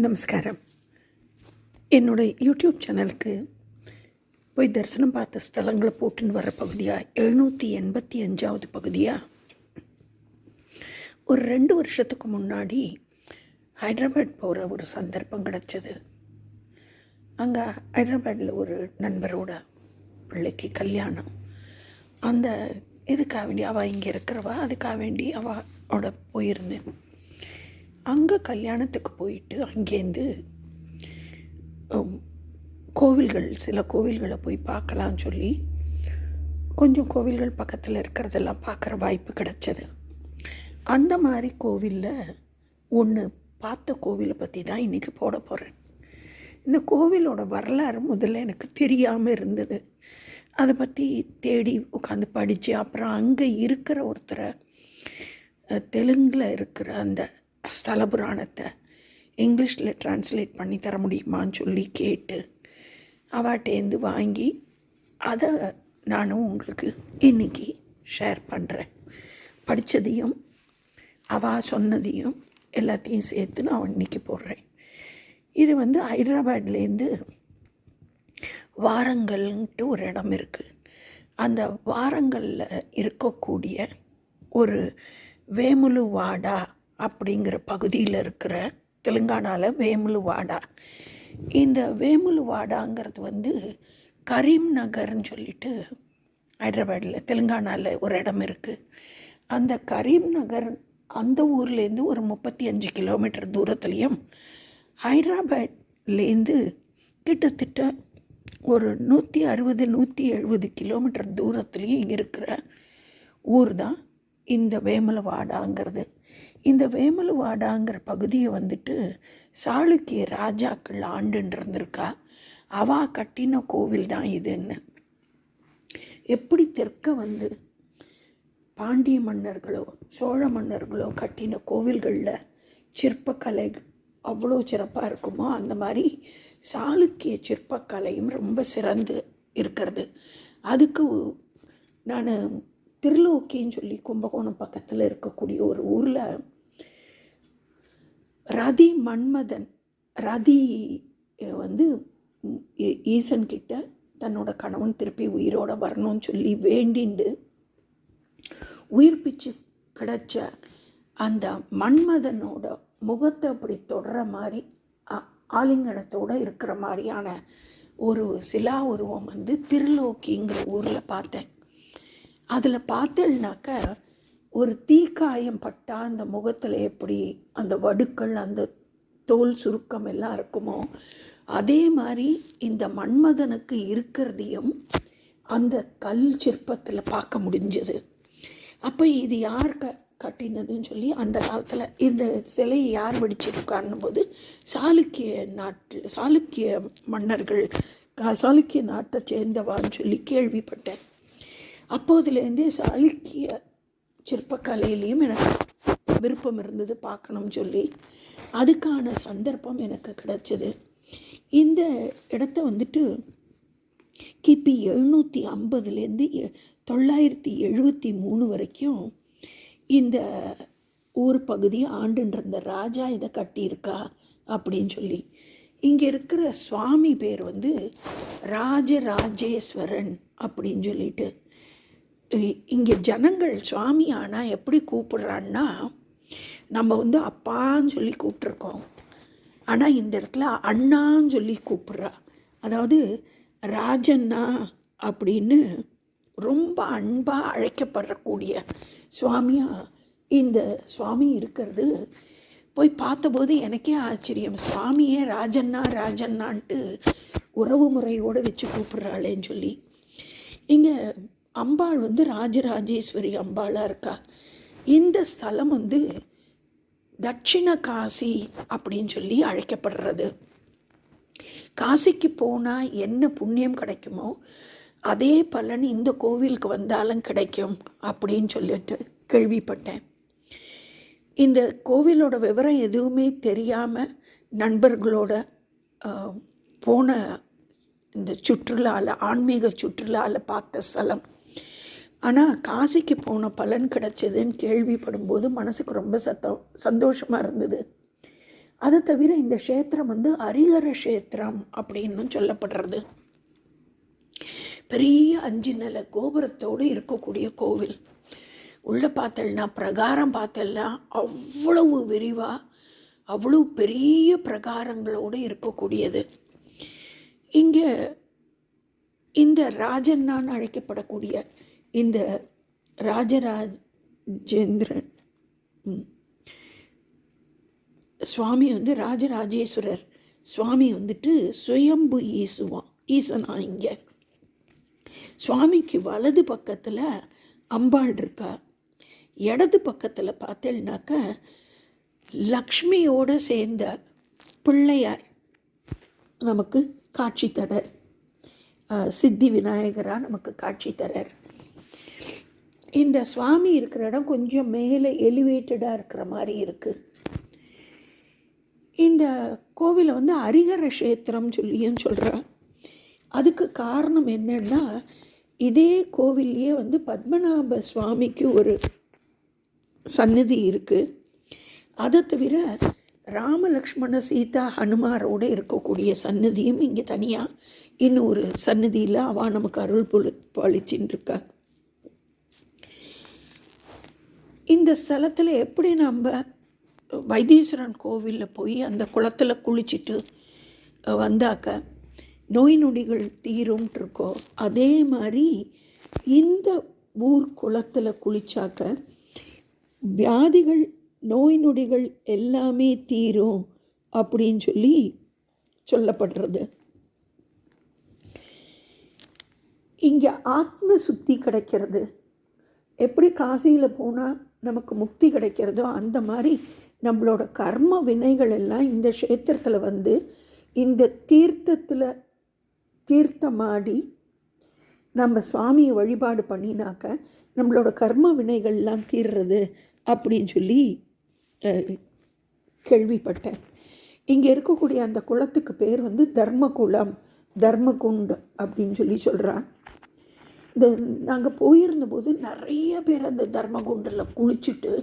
நமஸ்காரம். என்னோடய யூடியூப் சேனலுக்கு போய் தரிசனம் பார்த்த ஸ்தலங்களை போட்டுன்னு வர பகுதியாக 785வது பகுதியாக ஒரு 2 வருஷத்துக்கு முன்னாடி ஹைதராபாத் போகிற ஒரு சந்தர்ப்பம் கிடச்சிது. அங்கே ஹைதராபாத்தில் ஒரு நண்பரோட பிள்ளைக்கு கல்யாணம். அந்த இதுக்காக வேண்டி அவள் இங்கே இருக்கிறவா, அதுக்காக வேண்டி அவளோட போயிருந்தேன். அங்கே கல்யாணத்துக்கு போயிட்டு அங்கேருந்து சில கோவில்களை போய் பார்க்கலான்னு சொல்லி கொஞ்சம் கோவில்கள் பக்கத்தில் இருக்கிறதெல்லாம் பார்க்குற வாய்ப்பு கிடச்சது. அந்த மாதிரி கோவிலில் ஒன்று பார்த்த கோவிலை பற்றி தான் இன்றைக்கி போட போகிறேன். இந்த கோவிலோட வரலாறு முதல்ல எனக்கு தெரியாமல் இருந்தது. அதை பற்றி தேடி உட்காந்து படித்து அப்புறம் அங்கே இருக்கிற ஒருத்தரை தெலுங்கில் இருக்கிற அந்த ஸ்தல புராணத்தை இங்கிலீஷில் ட்ரான்ஸ்லேட் பண்ணி தர முடியுமான்னு சொல்லி கேட்டு அவாட்டேந்து வாங்கி அதை நானும் உங்களுக்கு இன்றைக்கி ஷேர் பண்ணுறேன். படித்ததையும் அவள் சொன்னதையும் எல்லாத்தையும் சேர்த்து நான் இன்றைக்கி போடுறேன். இது ஹைதராபாத்லேருந்து வாரங்கல்ன்ட்டு ஒரு இடம் இருக்குது. அந்த வாரங்களில் இருக்கக்கூடிய ஒரு வேமுலுவாடா அப்படிங்கிற பகுதியில் இருக்கிற தெலுங்கானாவில் வேமுலுவாடா. இந்த வேமுலுவாடாங்கிறது கரீம் நகர்னு சொல்லிட்டு ஹைதராபாத்தில் தெலுங்கானாவில் ஒரு இடம் இருக்குது. அந்த கரீம் நகர் அந்த ஊர்லேருந்து ஒரு 35 கிலோமீட்டர் தூரத்துலேயும் ஹைதராபாத்லேருந்து கிட்டத்தட்ட ஒரு 160-170 கிலோமீட்டர் தூரத்துலேயும் இருக்கிற ஊர் தான் இந்த வேமுலவாடாங்கிறது. இந்த வேமுலவாடாங்கிற பகுதியை சாளுக்கிய ராஜாக்கள் ஆண்டுன்னு இருந்திருக்கா. அவா கட்டின கோவில் தான் இதுன்னு. எப்படி தெற்க பாண்டிய மன்னர்களோ சோழ மன்னர்களோ கட்டின கோவில்களில் சிற்பக்கலை அவ்வளோ சிறப்பாக இருக்குமோ அந்த மாதிரி சாளுக்கிய சிற்பக்கலையும் ரொம்ப சிறந்து இருக்கிறது. அதுக்கு நான் திருலோக்கின்னு சொல்லி கும்பகோணம் பக்கத்தில் இருக்கக்கூடிய ஒரு ஊரில் ரதி மன்மதன் ஈசன்கிட்ட தன்னோட கணவன் திருப்பி உயிரோடு வரணும்னு சொல்லி வேண்டிண்டு உயிர் பிச்சு கிடச்ச அந்த மன்மதனோட முகத்தை அப்படி தொடர மாதிரி ஆலிங்கனத்தோடு இருக்கிற மாதிரியான ஒரு சிலா உருவம் திருலோக்கிங்கிற ஊரில் பார்த்தேன். அதில் பார்த்தேன்னாக்க ஒரு தீக்காயம் பட்டால் அந்த முகத்தில் எப்படி அந்த வடுக்கள் அந்த தோல் சுருக்கம் எல்லாம் இருக்குமோ அதே மாதிரி இந்த மன்மதனுக்கு இருக்கிறதையும் அந்த கல் சிற்பத்தில் பார்க்க முடிஞ்சது. அப்போ இது யார் கட்டினதுன்னு சொல்லி அந்த காலத்தில் இந்த சிலையை யார் வடிச்சிருக்கான்னு போது சாளுக்கிய மன்னர்கள் சாளுக்கிய நாட்டை சேர்ந்தவான்னு சொல்லி கேள்விப்பட்டேன். அப்போதுலேருந்தே சாளுக்கிய சிற்பக்கலையிலையும் எனக்கு விருப்பம் இருந்தது பார்க்கணும்னு சொல்லி அதுக்கான சந்தர்ப்பம் எனக்கு கிடச்சிது. இந்த இடத்த கிபி 750லேருந்து 973 வரைக்கும் இந்த ஊர் பகுதி ஆண்டுன்ற ராஜா இதை கட்டியிருக்கா அப்படின்னு சொல்லி இங்கே இருக்கிற சுவாமி பேர் ராஜராஜேஸ்வரன் அப்படின்னு சொல்லிட்டு இங்கே ஜனங்கள் சுவாமி ஆனால் எப்படி கூப்பிட்றான்னா நம்ம அப்பான்னு சொல்லி கூப்பிட்ருக்கோம். ஆனால் இந்த இடத்துல அண்ணான்னு சொல்லி கூப்பிட்றா. அதாவது ராஜண்ணா அப்படின்னு ரொம்ப அன்பாக அழைக்கப்படக்கூடிய சுவாமியாக இந்த சுவாமி இருக்கிறது போய் பார்த்தபோது எனக்கே ஆச்சரியம். சுவாமியே ராஜண்ணான்ட்டு உறவு முறையோடு வச்சு கூப்பிட்றாளேன்னு சொல்லி. இங்கே அம்பாள் ராஜராஜேஸ்வரி அம்பாளாக இருக்கா. இந்த ஸ்தலம் தட்சிண காசி அப்படின்னு சொல்லி அழைக்கப்படுறது. காசிக்கு போனால் என்ன புண்ணியம் கிடைக்குமோ அதே பலன் இந்த கோவிலுக்கு வந்தாலும் கிடைக்கும் அப்படின்னு சொல்லிட்டு கேள்விப்பட்டேன். இந்த கோவிலோட விவரம் எதுவுமே தெரியாமல் நண்பர்களோட போன இந்த சுற்றுலாவில் ஆன்மீக சுற்றுலாவில் பார்த்த ஸ்தலம். ஆனால் காசிக்கு போன பலன் கிடச்சதுன்னு கேள்விப்படும்போது மனசுக்கு ரொம்ப சந்தோஷமாக இருந்தது. அதை தவிர இந்த க்ஷேத்திரம் வந்து ஹரிஹர க்ஷேத்திரம் அப்படின்னு சொல்லப்படுறது. பெரிய 5 நிலை கோபுரத்தோடு இருக்கக்கூடிய கோவில். உள்ளே பார்த்தல்னா பிரகாரம் பார்த்தல்னா அவ்வளவு விரிவாக அவ்வளோ பெரிய பிரகாரங்களோடு இருக்கக்கூடியது. இங்கே இந்த ராஜன்னான்னு அழைக்கப்படக்கூடிய இந்த ராஜராஜேந்திரன் சுவாமி வந்து ராஜராஜேஸ்வரர் சுவாமி வந்துட்டு சுயம்பு ஈசனா. இங்கே சுவாமிக்கு வலது பக்கத்தில் அம்பாள் இருக்கா. இடது பக்கத்தில் பார்த்தேன்னாக்க லக்ஷ்மியோடு சேர்ந்த பிள்ளையார் நமக்கு காட்சி தரார். சித்தி விநாயகராக நமக்கு காட்சி தரார். இந்த சுவாமி இருக்கிற இடம் கொஞ்சம் மேலே எலிவேட்டடாக இருக்கிற மாதிரி இருக்குது. இந்த கோவிலை வந்து ஹரிஹர க்ஷேத்திரம் சொல்லியும் சொல்கிறேன். அதுக்கு காரணம் என்னன்னா, இதே கோவில்லையே வந்து பத்மநாப சுவாமிக்கு ஒரு சந்நிதி இருக்குது. அதை தவிர ராமலக்ஷ்மண சீதா ஹனுமாரோடு இருக்கக்கூடிய சந்நிதியும் இங்கே தனியாக இன்னொரு சந்நிதியில் அவள் நமக்கு அருள் பாலிச்சின்னு இருக்கா. இந்த ஸ்தலத்தில் எப்படி நம்ம வைத்தீஸ்வரன் கோவிலில் போய் அந்த குளத்தில் குளிச்சுட்டு வந்தாக்க நோய் நொடிகள் தீரும்ட்டு இருக்கோ, அதே மாதிரி இந்த ஊர் குளத்தில் குளிச்சாக்க வியாதிகள் நோய் நொடிகள் எல்லாமே தீரும் அப்படின்னு சொல்லி சொல்லப்படுறது. இங்கே ஆத்ம சுத்தி கிடைக்கிறது. எப்படி காசியில் போனால் நமக்கு முக்தி கிடைக்கிறதோ அந்த மாதிரி நம்மளோட கர்ம வினைகள் எல்லாம் இந்த க்ஷேத்திரத்தில் வந்து இந்த தீர்த்தமாடி நம்ம சுவாமியை வழிபாடு பண்ணினாக்க நம்மளோட கர்ம வினைகள்லாம் தீர்றது அப்படின்னு சொல்லி கேள்விப்பட்டேன். இங்கே இருக்கக்கூடிய அந்த குளத்துக்கு பேர் வந்து தர்மகுளம், தர்மகுண்ட் அப்படின்னு சொல்லி சொல்கிறான். இந்த நாங்கள் போயிருந்தபோது நிறைய பேர் அந்த தர்மகுண்டில் குளிச்சுட்டு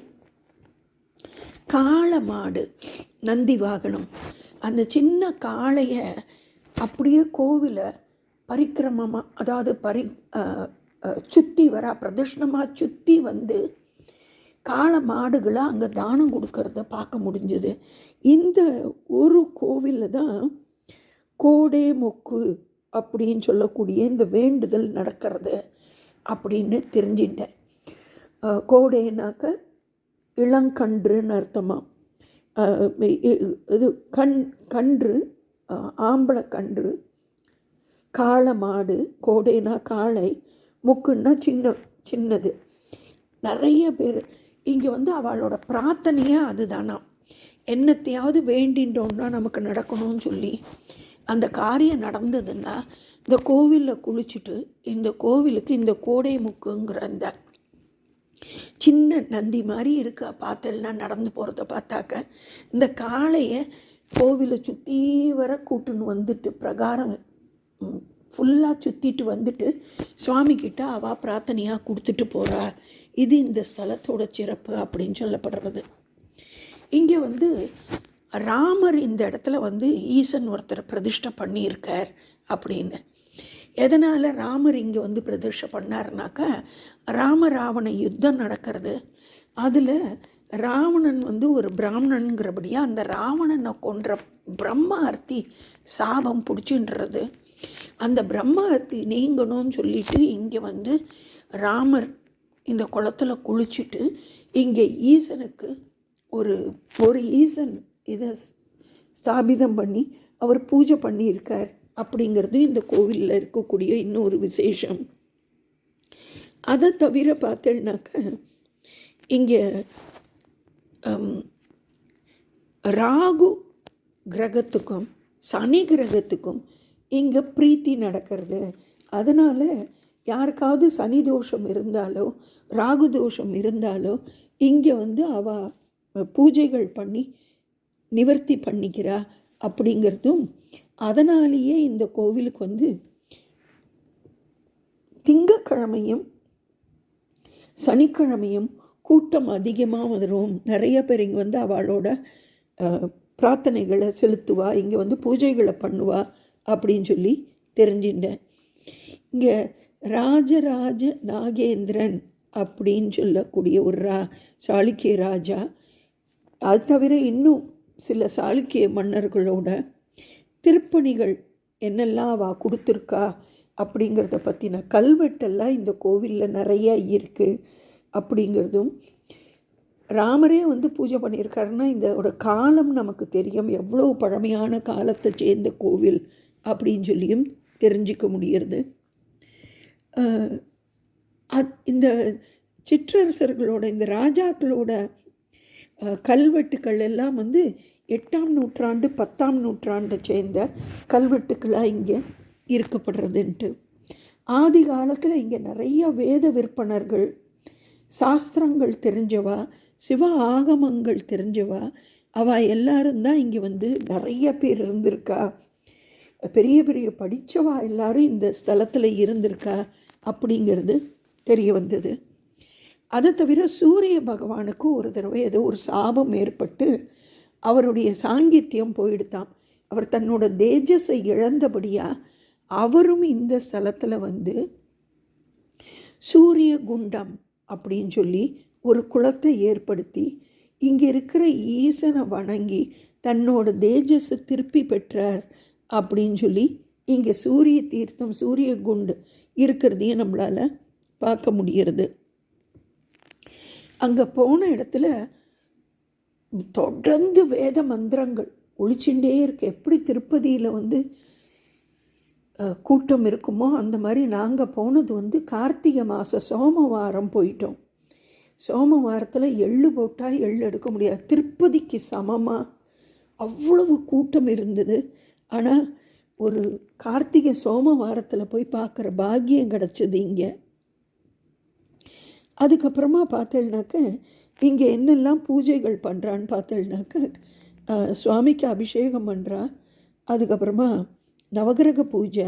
காளை மாடு நந்தி வாகனம் அந்த சின்ன காளையை அப்படியே கோவிலை பரிக்கிரமமாக, அதாவது சுற்றி வர பிரதட்சணமாக சுற்றி வந்து காளை மாடுகளை அங்கே தானம் கொடுக்கறத பார்க்க முடிஞ்சுது. இந்த ஒரு கோவிலில் தான் கோடே மொக்கு அப்படின்னு சொல்லக்கூடிய இந்த வேண்டுதல் நடக்கிறது அப்படின்னு தெரிஞ்சிட்டேன். கோடேனாக்க இளங்கன்றுன்னு அர்த்தமாக. இது கன்று ஆம்பளை கன்று, காளை மாடு, கோடேனா காளை, முக்குன்னா சின்னது. நிறைய பேர் இங்கே வந்து அவளோட பிரார்த்தனையாக அதுதானா, என்னத்தையாவது வேண்டின்றோம்னா நமக்கு நடக்கணும்னு சொல்லி அந்த காரியம் நடந்ததுன்னா இந்த கோவிலில் குளிச்சுட்டு இந்த கோவிலுக்கு இந்த கோடை முக்குங்கிற அந்த சின்ன நந்தி மாதிரி இருக்கா பார்த்தேன்னா நடந்து போகிறத பார்த்தாக்க இந்த காளையை கோவிலை சுற்றி வர கூட்டுன்னு வந்துட்டு பிரகாரம் ஃபுல்லாக சுற்றிட்டு வந்துட்டு சுவாமிக்கிட்ட அவள் பிரார்த்தனையாக கொடுத்துட்டு போகிறா. இது இந்த ஸ்தலத்தோட சிறப்பு அப்படின்னு சொல்லப்படுறது. இங்கே வந்து ராமர் இந்த இடத்துல வந்து ஈசன் ஒருத்தரை பிரதிஷ்டை பண்ணியிருக்கார் அப்படின்னு. எதனால் ராமர் இங்கே வந்து பிரதிஷ்டை பண்ணார்னாக்கா, ராமராவண யுத்தம் நடக்கிறது. அதில் ராவணன் வந்து ஒரு பிராமணனுங்கிறபடியாக அந்த ராவணனை கொன்ற பிரம்மார்த்தி சாபம் பிடிச்சின்றது. அந்த பிரம்மார்த்தி நீங்கணும்னு சொல்லிட்டு இங்கே வந்து ராமர் இந்த குளத்தில் குளிச்சுட்டு இங்கே ஈசனுக்கு ஒரு ஈசன் இதை ஸ்தாபிதம் பண்ணி அவர் பூஜை பண்ணியிருக்கார் அப்படிங்கிறது இந்த கோவிலில் இருக்கக்கூடிய இன்னொரு விசேஷம். அதை தவிர பார்த்தேன்னாக்க இங்கே ராகு கிரகத்துக்கும் சனி கிரகத்துக்கும் இங்கே பிரீத்தி நடக்கிறது. அதனால் யாருக்காவது சனி தோஷம் இருந்தாலோ ராகு தோஷம் இருந்தாலோ இங்கே வந்து அவள் பூஜைகள் பண்ணி நிவர்த்தி பண்ணிக்கிறா அப்படிங்கிறதும். அதனாலேயே இந்த கோவிலுக்கு வந்து திங்கக்கிழமையும் சனிக்கிழமையும் கூட்டம் அதிகமாக வரும். நிறைய பேர் இங்கே வந்து அவளோட பிரார்த்தனைகளை செலுத்துவா, இங்கே வந்து பூஜைகளை பண்ணுவா அப்படின்னு சொல்லி தெரிஞ்சிட்டேன். இங்கே ராஜராஜ நாகேந்திரன் அப்படின்னு சொல்லக்கூடிய ஒரு சாளுக்கிய ராஜா, அது தவிர இன்னும் சில சாளுக்கிய மன்னர்களோட திருப்பணிகள் என்னெல்லாம் அவள் கொடுத்துருக்கா அப்படிங்கிறத பற்றின கல்வெட்டெல்லாம் இந்த கோவிலில் நிறைய இருக்குது அப்படிங்கிறதும், ராமரே வந்து பூஜை பண்ணியிருக்காருன்னா இதோட காலம் நமக்கு தெரியும், எவ்வளோ பழமையான காலத்தை சேர்ந்த கோவில் அப்படின்னு சொல்லியும் தெரிஞ்சிக்க முடிகிறது. இந்த சிற்றரசர்களோட இந்த ராஜாக்களோட கல்வெட்டுக்கள் எல்லாம் வந்து 8ஆம் நூற்றாண்டு 10ஆம் நூற்றாண்டை சேர்ந்த கல்வெட்டுக்களாக இங்கே இருக்கப்படுறதுன்ட்டு. ஆதி காலத்தில் இங்கே நிறைய வேத விற்பனர்கள், சாஸ்திரங்கள் தெரிஞ்சவா, சிவ ஆகமங்கள் தெரிஞ்சவா, அவள் எல்லாரும் தான் இங்கே வந்து நிறைய பேர் இருந்திருக்கா. பெரிய பெரிய படித்தவா எல்லாரும் இந்த ஸ்தலத்தில் இருந்திருக்கா அப்படிங்கிறது தெரிய வந்தது. அதை தவிர சூரிய பகவானுக்கு ஒரு தடவை ஏதோ ஒரு சாபம் ஏற்பட்டு அவருடைய சாங்கித்யம் போயிடுத்தான். அவர் தன்னோட தேஜஸை இழந்தபடியாக அவரும் இந்த ஸ்தலத்தில் வந்து சூரிய குண்டம் அப்படின்னு சொல்லி ஒரு குளத்தை ஏற்படுத்தி இங்கே இருக்கிற ஈசனை வணங்கி தன்னோட தேஜஸை திருப்பி பெற்றார் அப்படின்னு சொல்லி இங்கே சூரிய தீர்த்தம், சூரிய குண்டு இருக்கிறதையும் நம்மளால் பார்க்க முடிகிறது. அங்கே போன இடத்துல தொடர்ந்து வேத மந்திரங்கள் ஒழிச்சுட்டே இருக்கு. எப்படி திருப்பதியில் வந்து கூட்டம் இருக்குமோ அந்த மாதிரி நாங்கள் போனது வந்து கார்த்திகை மாதம் சோமவாரம் போயிட்டோம். சோமவாரத்தில் எள்ளு போட்டால் எள்ளு எடுக்க முடியாது, திருப்பதிக்கு சமமாக அவ்வளவு கூட்டம் இருந்தது. ஆனால் ஒரு கார்த்திகை சோமவாரத்தில் போய் பார்க்குற பாக்கியம் கிடச்சிது இங்கே. அதுக்கப்புறமா பார்த்தேன்னாக்க இங்கே என்னெல்லாம் பூஜைகள் பண்ணுறான்னு பார்த்தேன்னாக்க சுவாமிக்கு அபிஷேகம் பண்ணுறா, அதுக்கப்புறமா நவகிரக பூஜை,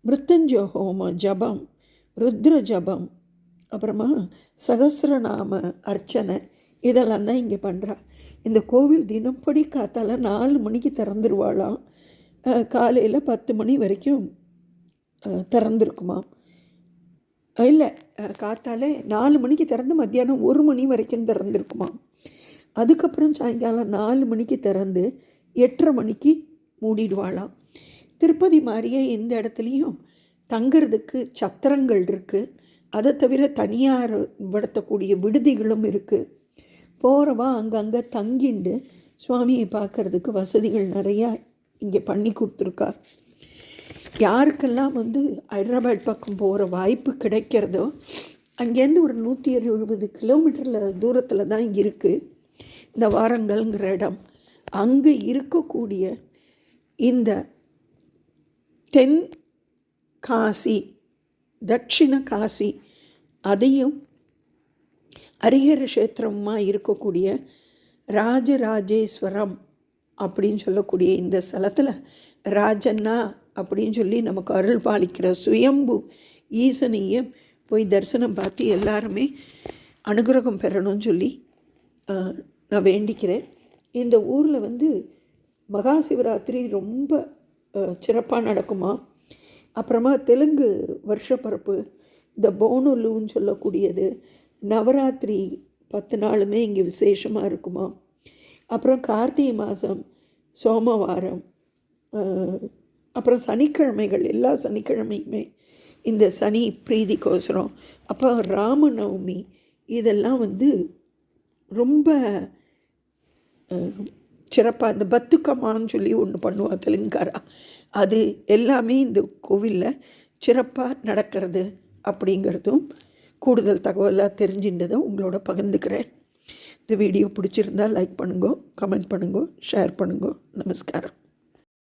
மிருத்யுஞ்சய ஹோமம், ஜபம், ருத்ர ஜபம், அப்புறமா சகஸ்ரநாம அர்ச்சனை, இதெல்லாம் தான் இங்கே பண்ணுறா. இந்த கோவில் தினப்படி காத்தால 4 மணிக்கு திறந்துருவாளாம், காலையில் 10 மணி வரைக்கும் திறந்துருக்குமா. இல்லை, காத்தாலே 4 மணிக்கு திறந்து மத்தியானம் 1 மணி வரைக்கும் திறந்துருக்குமா. அதுக்கப்புறம் சாயங்காலம் 4 மணிக்கு திறந்து 8:30 மணிக்கு மூடிடுவாளாம். திருப்பதி மாதிரியே இந்த இடத்துலையும் தங்கிறதுக்கு சத்திரங்கள் இருக்குது. அதை தவிர தனியார் படுத்தக்கூடிய விடுதிகளும் இருக்குது. போகிறவா அங்கங்கே தங்கிண்டு சுவாமியை பார்க்குறதுக்கு வசதிகள் நிறையா இங்கே பண்ணி கொடுத்துருக்கா. யாருக்கெல்லாம் வந்து ஹைதராபாத் பக்கம் போகிற வாய்ப்பு கிடைக்கிறதோ அங்கேருந்து ஒரு 170 கிலோமீட்டரில் தூரத்தில் தான் இருக்குது இந்த வாரங்கள்ங்கிற இடம். அங்கே இருக்கக்கூடிய இந்த தென் காசி, தட்சிண காசி, அதையும் ஹரிஹர கஷேத்திரமாக இருக்கக்கூடிய ராஜராஜேஸ்வரம் அப்படின்னு சொல்லக்கூடிய இந்த ஸ்தலத்தில் ராஜண்ணா அப்படின்னு சொல்லி நமக்கு அருள் பாலிக்கிற சுயம்பு ஈசனையே போய் தரிசனம் பார்த்து எல்லாருமே அனுகிரகம் பெறணும்னு சொல்லி நான் வேண்டிக்கிறேன். இந்த ஊரில் வந்து மகா சிவராத்திரி ரொம்ப சிறப்பாக நடக்குமா. அப்புறமா தெலுங்கு வருஷப்பரப்பு, இந்த போனலுன்னு சொல்லக்கூடியது, நவராத்திரி 10 நாளுமே இங்கே விசேஷமாக இருக்குமா. அப்புறம் கார்த்திகை மாதம் சோமவாரம், அப்புறம் சனிக்கிழமைகள், எல்லா சனிக்கிழமையுமே இந்த சனி பிரீதிக்கோசரம், அப்போ ராமநவமி, இதெல்லாம் வந்து ரொம்ப சிறப்பாக. இந்த பத்துக்கம்மான்னு சொல்லி ஒன்று பண்ணுவா தெலுங்காரா, அது எல்லாமே இந்த கோவிலில் சிறப்பாக நடக்கிறது அப்படிங்கிறதும் கூடுதல் தகவலாக தெரிஞ்சின்றதை உங்களோட பகிர்ந்துக்கிறேன். இந்த வீடியோ பிடிச்சிருந்தால் லைக் பண்ணுங்க, கமெண்ட் பண்ணுங்க, ஷேர் பண்ணுங்க. நமஸ்காரம்.